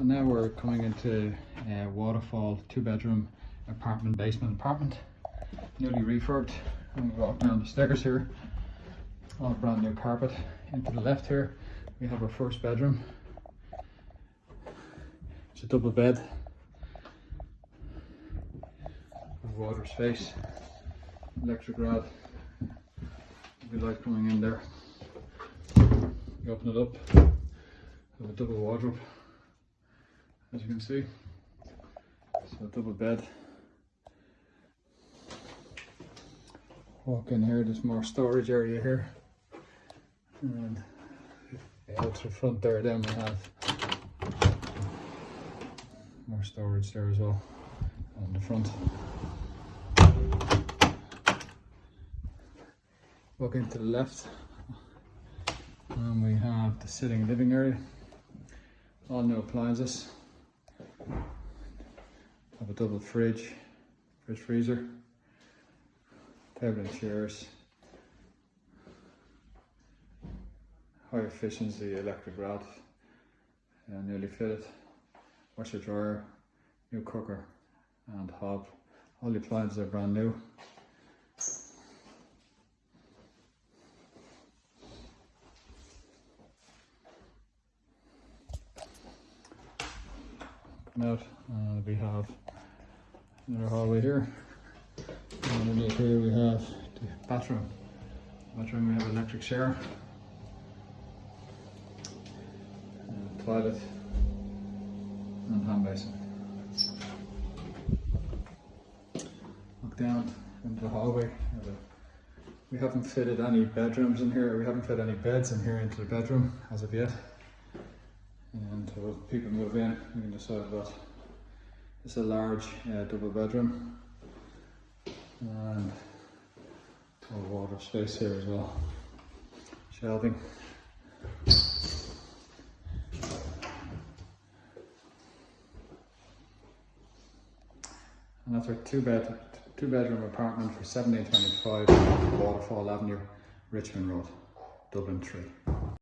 So now we're coming into Waterfall 2-bedroom apartment, basement apartment, newly refurbed. And we walk down the stairs here, all brand new carpet. Into the left here we have our first bedroom. It's a double bed, water space, electric rod. We like coming in there. You open it up, have a double wardrobe, as you can see. So a double bed. Walk in here, there's more storage area here. And out to the front there, then we have more storage there as well on the front. Walk into the left and we have the sitting living area. All new appliances. Have a double fridge, freezer, table and chairs, high efficiency electric rod, newly fitted, washer dryer, new cooker and hob. All the appliances are brand new. Out, we have another hallway here, and underneath here we have the bathroom. Bathroom, we have electric shower, toilet and hand basin. Look down into the hallway. We haven't fitted any bedrooms in here, we haven't fit any beds in here into the bedroom as of yet. And when people move in, we can decide what. It's a large double bedroom and a water space here as well. Shelving. And that's our two bedroom apartment for $17.25 Waterfall Avenue, Richmond Road, Dublin 3.